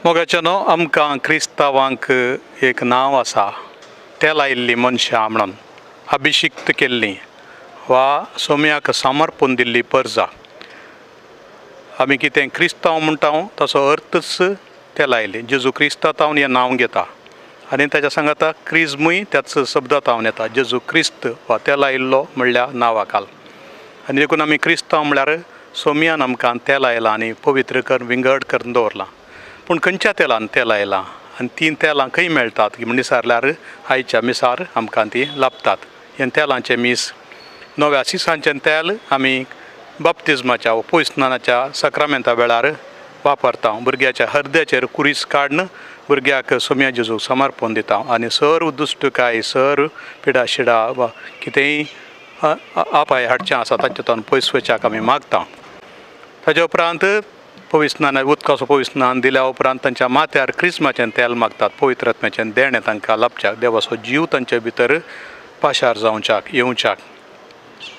मोगाच्यानो आमकां क्रिस्तांवांक एक नांव आसा, तेल आयिल्लीं मनशां म्हणून अभिशिक्त केल्लीं वा सोम्याक समर्पण दिल्लीं पर्जा. आमी कितें क्रिस्तांव म्हणटा ताचो अर्थच तेल आयिल्लीं. जेजू क्रिस्तांतावन हें नांव घेता आनी ताच्या सांगाता क्रिस्मूय त्याच शब्दांतावन येता. जेजू क्रिस्त वा तेल आयिल्लो म्हणल्यार नांवाकाल. आनी देखून आमी क्रिस्तांव म्हळ्यार सोम्यान आमकां तेल आयलां आनी पवित्र करून विंगड करून दवरलां. पूण खंयच्या तेलान तेल आयलां आनी तीं तेलां खंय मेळटात म्हण विचारल्यार आयच्या मिसार आमकां तीं लाभतात. हें तेलांचें मीस नव्या सिसांचें तेल आमी बाप्तिस्माच्या वा पवित्रस्नानाच्या सक्रामेंता वेळार वापरता. भुरग्याच्या हृदयाचेर कुरीस काडून भुरग्याक सोम्या जेजूक समर्पण दिता आनी सर्व दुश्टकाय, सर्व पिडाशिडा वा कितेंय आपाय हाडचें आसा तांचेतून पयस वचपाक आमी मागता. ताचे उपरांत पवित्रस्नान उदकाचो पवित्रस्नान दिल्या उपरांत तांच्या माथ्यार क्रिस्माचें तेल मागतात. पवित्र आत्म्याचें देणें तांकां लाभच्याक, देवाचो जीव तांचे भितर पाशार जावच्याक येवच्याक.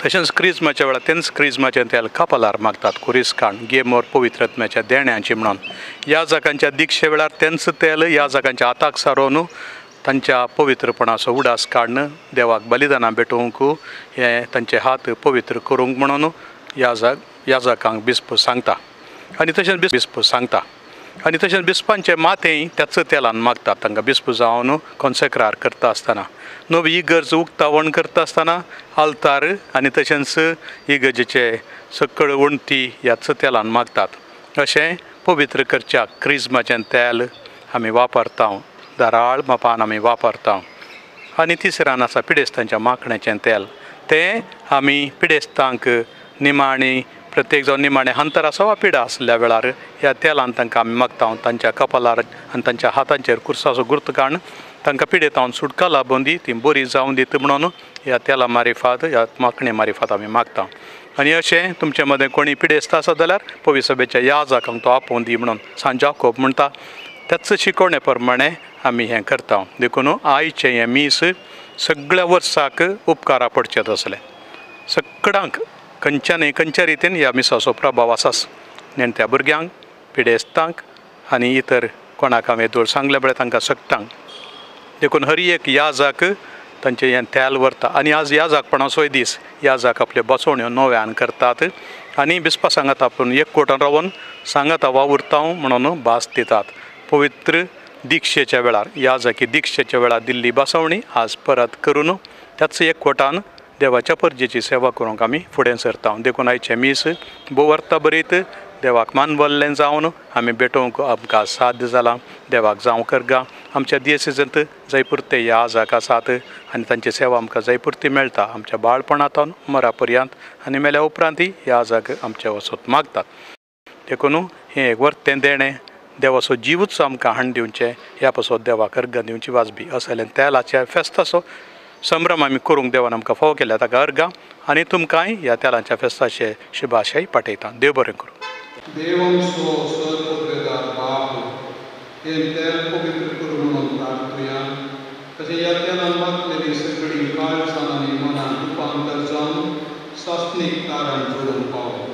तशेंच क्रिस्माच्या वेळार तेंच क्रिस्माचें तेल कपालार मागतात कुरीस काडून घे मोर पवित्र आत्म्याच्या देण्याची म्हणून. याजकांच्या दिक्षे वेळार तेंच तेल याजकांच्या हाताक सारोवन तांच्या पवित्रपणाचो उडास काडून देवाक बलिदानां भेटोवंक हे तांचे हात पवित्र करूंक म्हणून याजकांक बिस्प सांगता. आनी तशेंच बिस्प सांगता आनी तशेंच बिस्पांचे माथेय त्याच तेलान मागतात. तांकां बिस्प जावन कॉन्सेक्रार करता आसतना, नवी इगर्ज उक्तावण करता आसतना आल्तार आनी तशेंच इगर्जेचे सकळ वणटी ह्याच तेलान मागतात. अशें पवित्र करच्याक क्रिस्माचें तेल आमी वापरता, दाराळ मापान आमी वापरता. आनी तिसऱ्यान आसा पिडेस्तांच्या माखण्याचें तेल. तें आमी पिडेस्तांक निमाणी प्रत्येक जावन निमाणें अंतर आसा वा पिडा आसल्या वेळार ह्या तेलान तांकां आमी मागता. तांच्या कपालार आनी तांच्या हातांचेर कुर्साचो गुर्त काडून तांकां पिडेतावन सुटका लाभून दी, ती बरी जावन दित म्हणून ह्या तेला मारिफात, ह्या माखणे मारिफात आमी मागता. आनी अशें तुमचे मदें कोणी पिडेस्त आसा जाल्यार पवित्र सभेच्या याजकांक तो आपोवन दी म्हणून सांत जाकोब म्हणटा. त्याच शिकवणे प्रमाणे आमी हें करता. देखून आयचें हें मीस सगळ्या वर्साक उपकारा पडचें आसलें. सगळ्यांक खंयच्या रितीन ह्या मिसाचो प्रभाव आसाच. नेण्ट्या भुरग्यांक, पिडेस्तांक आनी इतर कोणाक हांवें येदोळ सांगले बळे तांकां सगळ्यांक. देखून हर एक याजक तांचें हें तेल व्हरता. आनी आज याजकपणाचोय दीस. याजक आपल्यो बसवण्यो नव्यान करतात आनी बिस्पा सांगाता आपूण एकवटान रावन सांगाता वावुरता म्हणून भास दितात. पवित्र दिक्षेच्या वेळार, याजकी दिक्षेच्या वेळार दिल्ली बसवणी आज परत करून त्याच एकवटान देवाच्या परजेची सेवा करूंक आमी फुडें सरता. देखून आयचें मीस बोवर्ता बरीत देवाक मान बल्लें जावन आमी भेटोवंक आमकां साध्य जालां. देवाक जावं करगा. आमच्या दियेसीजंत जायपुरते याजक आसात आनी तांची सेवा आमकां जायपुरती मेळटा. आमच्या बाळपणांतून मरा पर्यंत आनी मेल्या उपरांतय याजक आमचे वचत मागतात. देखून हें एक वर्तें देणें, देवाचो जीवच आमकां हाण दिवचें, ह्या पासून देवाक अर्गां दिवची वाजबी असलें तेलाच्या फेस्ताचो संभ्रम आमी करूंक देवान आमकां फावो केल्या ताका अर्गां. आनी तुमकांय ह्या तेलांच्या फेस्ताचे शुभाशय पाठयता. देव बरें करूं. देवांचो सर्वोपकार बाप हें तेल पवित्र करूं म्हणून प्रार्थुया. तशें ह्या तेलान मागलेली सगळीं काळजां आनी मनान रुपांतर जावन सासणीक तारण जोडून पावो.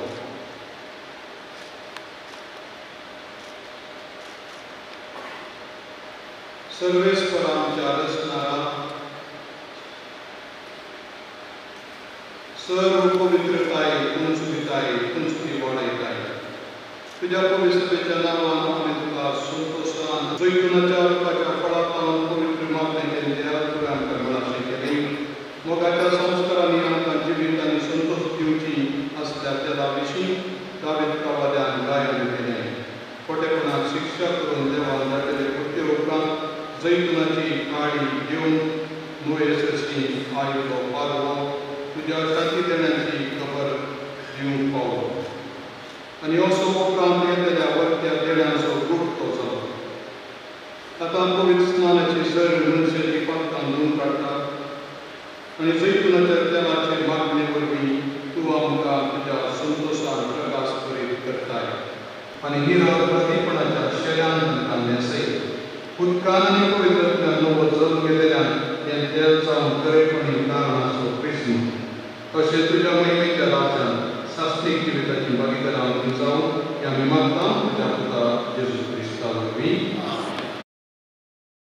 सर्वेस्परा आमच्या रचणारा, सर्व पवित्रताय तुमचुताय तुमची वाडयताय. तुज्या पवित्र सभेच्या नांवान आमी तुका संतोशान जैतुनाच्या अर्काच्या फळांतल्यान पवित्र मागणेचें देवाक तुवें आमकां मेळाशें केलें. मोगाच्या संस्कारांनी आमकां जिवीत आनी संतोश दिवची आसल्या त्या विशीं दावीद प्रवाद्यान गायन केलें. खोटेपणाक शिक्षा करून देवान धाडिल्ले कृत्ये उपरांत जैतुनाची काळी घेवन मोयेसाची आयलो पारवो तुज्या शांती देण्याची खबर दिवंक पावलो. आनी असो उपरांत येतल्या वर्त्या देण्याचो गुप्त जालो. आतां पवित्र स्नानाची सर मनशाची पातकां धुवन काडटात आनी जैतुनाच्या तेलाचे मागणे वरवीं तूं आमकां तुज्या संतोशान प्रकाश करीत करताय. आनी निरा प्रतीपणाच्या शेळ्यान तांकां नेसय. उदकान आनी पवित्रत्वान वचत गेलेल्यान हें तेल जावन गळेपणी नारळाचो क्रिस्म अशें तुज्या महिमेच्या राज्यान सासणीक जिविताची भागीदार आमी जावन आमी मागता तुज्या पुता जेजू क्रिस्ता वरवीं. आम्ही